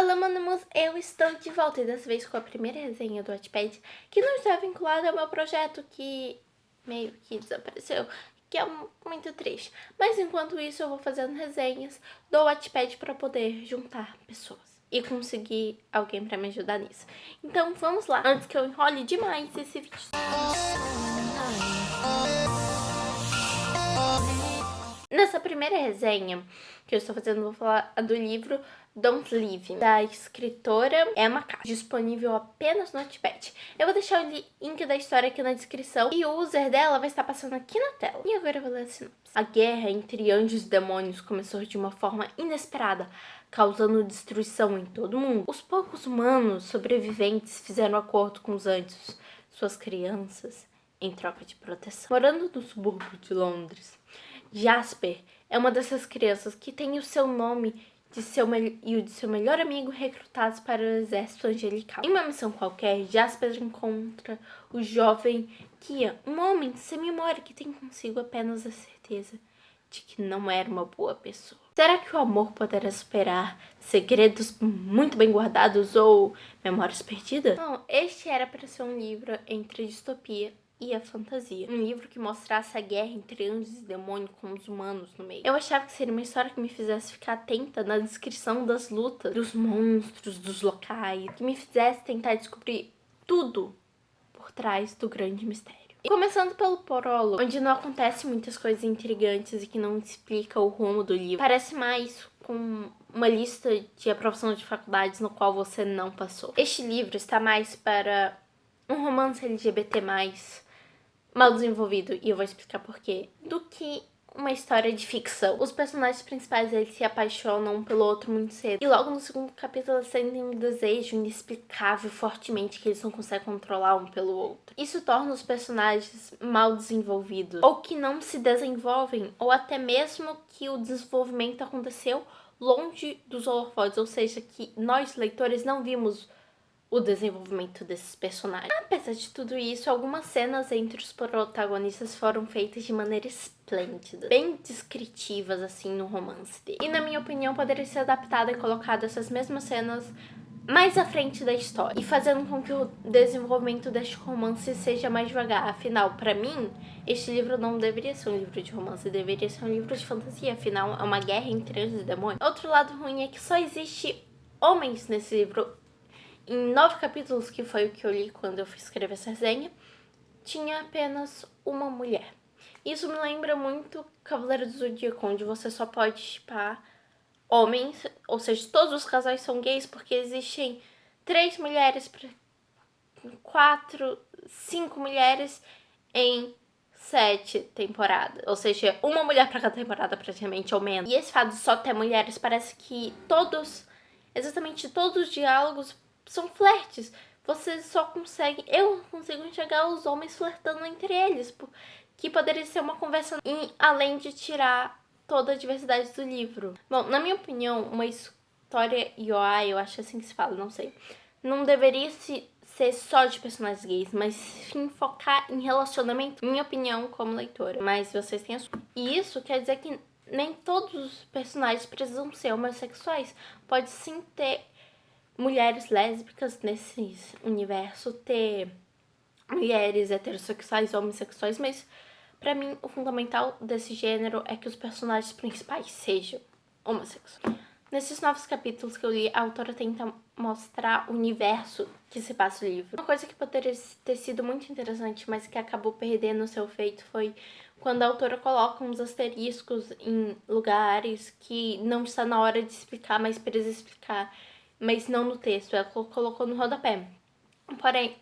Olá, Manamus, eu estou de volta e dessa vez com a primeira resenha do Wattpad, que não está vinculada ao meu projeto que meio que desapareceu, que é muito triste. Mas enquanto isso eu vou fazendo resenhas do Wattpad para poder juntar pessoas e conseguir alguém para me ajudar nisso. Então vamos lá, antes que eu enrole demais esse vídeo. Nessa primeira resenha que eu estou fazendo, vou falar do livro Don't Leave, da escritora Emma K, disponível apenas no Wattpad. Eu vou deixar o link da história aqui na descrição e o user dela vai estar passando aqui na tela. E agora eu vou ler a sinopse. A guerra entre anjos e demônios começou de uma forma inesperada, causando destruição em todo o mundo. Os poucos humanos sobreviventes fizeram acordo com os anjos, suas crianças, em troca de proteção. Morando no subúrbio de Londres, Jasper é uma dessas crianças que tem o seu nome e o de seu melhor amigo recrutados para o exército angelical. Em uma missão qualquer, Jasper encontra o jovem Kia, um homem sem memória que tem consigo apenas a certeza de que não era uma boa pessoa. Será que o amor poderá superar segredos muito bem guardados ou memórias perdidas? Bom, este era para ser um livro entre a distopia e a fantasia. Um livro que mostrasse a guerra entre anjos e demônios com os humanos no meio. Eu achava que seria uma história que me fizesse ficar atenta na descrição das lutas, dos monstros, dos locais, que me fizesse tentar descobrir tudo por trás do grande mistério. E começando pelo prólogo, onde não acontece muitas coisas intrigantes e que não explica o rumo do livro. Parece mais com uma lista de aprovação de faculdades no qual você não passou. Este livro está mais para um romance LGBT+, mal desenvolvido, e eu vou explicar porquê, do que uma história de ficção. Os personagens principais, eles se apaixonam um pelo outro muito cedo. E logo no segundo capítulo eles sentem um desejo inexplicável fortemente que eles não conseguem controlar um pelo outro. Isso torna os personagens mal desenvolvidos, ou que não se desenvolvem, ou até mesmo que o desenvolvimento aconteceu longe dos holofotes, ou seja, que nós, leitores, não vimos o desenvolvimento desses personagens. Apesar de tudo isso, algumas cenas entre os protagonistas foram feitas de maneira esplêndida, bem descritivas assim no romance dele. E na minha opinião, poderia ser adaptada e colocada essas mesmas cenas mais à frente da história, e fazendo com que o desenvolvimento deste romance seja mais devagar. Afinal, para mim, este livro não deveria ser um livro de romance, deveria ser um livro de fantasia. Afinal, é uma guerra entre anjos e demônios. Outro lado ruim é que só existe homens nesse livro. Em 9 capítulos, que foi o que eu li quando eu fui escrever essa resenha, tinha apenas uma mulher. Isso me lembra muito Cavaleiro do Zodíaco, onde você só pode shippar homens, ou seja, todos os casais são gays, porque existem 3 mulheres para 4, 5 mulheres em 7 temporadas. Ou seja, uma mulher para cada temporada praticamente, ou menos. E esse fato de só ter mulheres, parece que exatamente todos os diálogos são flertes. Você só consegue... Eu consigo enxergar os homens flertando entre eles, que poderia ser uma conversa, além de tirar toda a diversidade do livro. Bom, na minha opinião, uma história YOA, eu acho assim que se fala, não sei, não deveria ser só de personagens gays, mas sim focar em relacionamento, minha opinião como leitora. Mas vocês têm a sua. E isso quer dizer que nem todos os personagens precisam ser homossexuais. Pode sim ter mulheres lésbicas nesse universo, ter mulheres heterossexuais, homossexuais, mas pra mim o fundamental desse gênero é que os personagens principais sejam homossexuais. Nesses 9 capítulos que eu li, a autora tenta mostrar o universo que se passa o livro. Uma coisa que poderia ter sido muito interessante, mas que acabou perdendo o seu efeito, foi quando a autora coloca uns asteriscos em lugares que não está na hora de explicar, mas precisa explicar, mas não no texto, ela colocou no rodapé. Porém,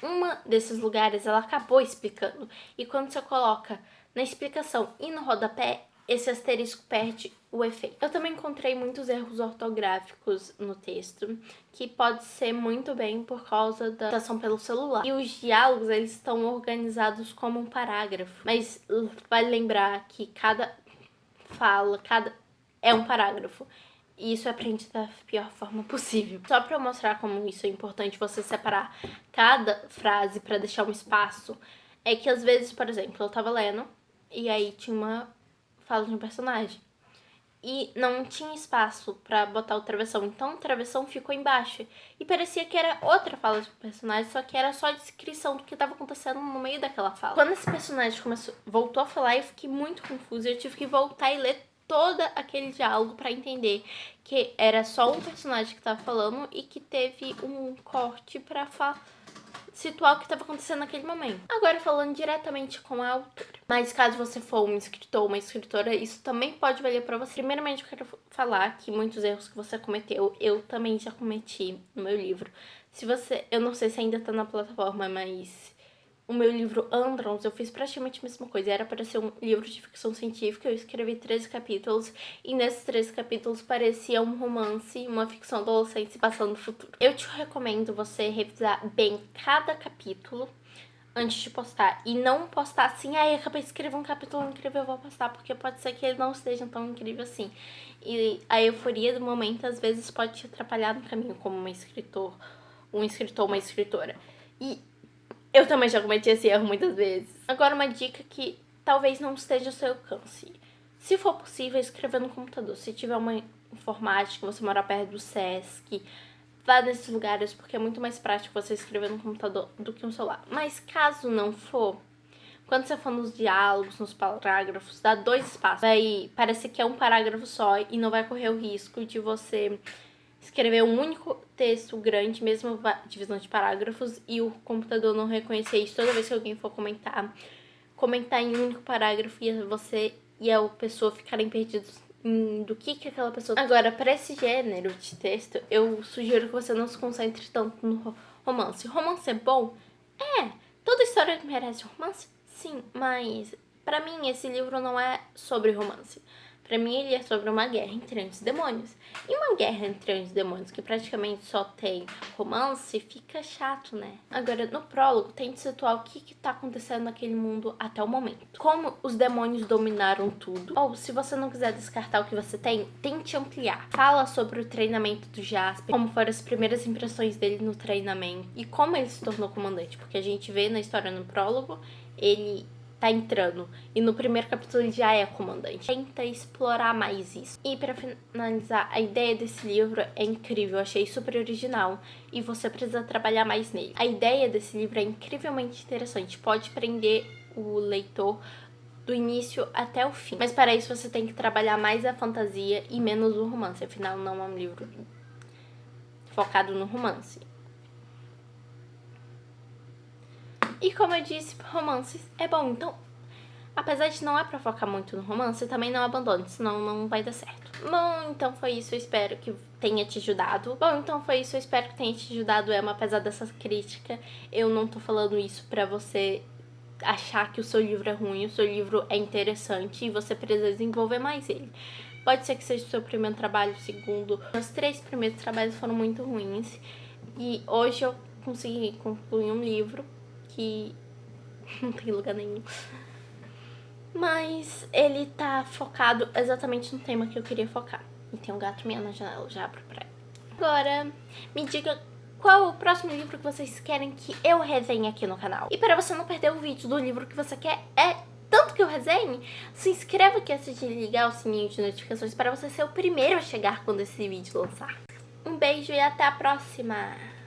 desses lugares ela acabou explicando, e quando você coloca na explicação e no rodapé, esse asterisco perde o efeito. Eu também encontrei muitos erros ortográficos no texto, que pode ser muito bem por causa da adaptação pelo celular. E os diálogos, eles estão organizados como um parágrafo, mas vale lembrar que cada fala, é um parágrafo. E isso é aprendido da pior forma possível. Só pra mostrar como isso é importante, você separar cada frase pra deixar um espaço, é que às vezes, por exemplo, eu tava lendo e aí tinha uma fala de um personagem. e não tinha espaço pra botar o travessão, então o travessão ficou embaixo. E parecia que era outra fala do personagem, só que era só a descrição do que estava acontecendo no meio daquela fala. Quando esse personagem voltou a falar, eu fiquei muito confusa, eu tive que voltar e ler todo aquele diálogo pra entender que era só um personagem que tava falando e que teve um corte pra situar o que estava acontecendo naquele momento. Agora falando diretamente com a autora. Mas caso você for um escritor ou uma escritora, isso também pode valer para você. Primeiramente, eu quero falar que muitos erros que você cometeu, eu também já cometi no meu livro. Se você, eu não sei se ainda tá na plataforma, mas o meu livro Androns, eu fiz praticamente a mesma coisa. Era para ser um livro de ficção científica, eu escrevi 13 capítulos, e nesses 13 capítulos parecia um romance, uma ficção adolescente se passando no futuro. Eu te recomendo você revisar bem cada capítulo antes de postar, e não postar assim, ai, acabei de escrever um capítulo incrível, eu vou postar, porque pode ser que ele não esteja tão incrível assim. E a euforia do momento, às vezes, pode te atrapalhar no caminho como um escritor, uma escritora. E eu também já cometi esse erro muitas vezes. Agora, uma dica que talvez não esteja ao seu alcance. Se for possível, escrever no computador. Se tiver uma informática, você morar perto do Sesc, vá nesses lugares, porque é muito mais prático você escrever no computador do que no celular. Mas caso não for, quando você for nos diálogos, nos parágrafos, dá 2 espaços. Vai parecer que é um parágrafo só e não vai correr o risco de você escrever um único texto grande, mesmo divisão de parágrafos, e o computador não reconhecer isso toda vez que alguém for comentar em um único parágrafo e você e a pessoa ficarem perdidos do que aquela pessoa... Agora, para esse gênero de texto, eu sugiro que você não se concentre tanto no romance. Romance é bom? É. Toda história merece romance? Sim, mas para mim esse livro não é sobre romance. Pra mim, ele é sobre uma guerra entre anjos e demônios. E uma guerra entre anjos e demônios que praticamente só tem romance, fica chato, né? Agora, no prólogo, tente situar o que tá acontecendo naquele mundo até o momento. Como os demônios dominaram tudo. Ou, se você não quiser descartar o que você tem, tente ampliar. Fala sobre o treinamento do Jasper, como foram as primeiras impressões dele no treinamento e como ele se tornou comandante. Porque a gente vê na história no prólogo, ele tá entrando. E no primeiro capítulo ele já é comandante. Tenta explorar mais isso. E pra finalizar, a ideia desse livro é incrível. Eu achei super original. E você precisa trabalhar mais nele. A ideia desse livro é incrivelmente interessante. Pode prender o leitor do início até o fim. Mas para isso você tem que trabalhar mais a fantasia e menos o romance. Afinal, não é um livro focado no romance. E como eu disse, romances é bom. Então, apesar de não é pra focar muito no romance, também não abandone, senão não vai dar certo. Bom, então foi isso. Eu espero que tenha te ajudado. Emma, apesar dessa crítica. Eu não tô falando isso pra você achar que o seu livro é ruim. O seu livro é interessante e você precisa desenvolver mais ele. Pode ser que seja o seu primeiro trabalho, o segundo. Meus 3 primeiros trabalhos foram muito ruins. E hoje eu consegui concluir um livro que não tem lugar nenhum. Mas ele tá focado exatamente no tema que eu queria focar. E tem um gato meio na janela, já abro pra ele. Agora, me diga qual o próximo livro que vocês querem que eu resenhe aqui no canal. E para você não perder o vídeo do livro que você quer, tanto que eu resenhe, se inscreva aqui antes de ligar o sininho de notificações para você ser o primeiro a chegar quando esse vídeo lançar. Um beijo e até a próxima!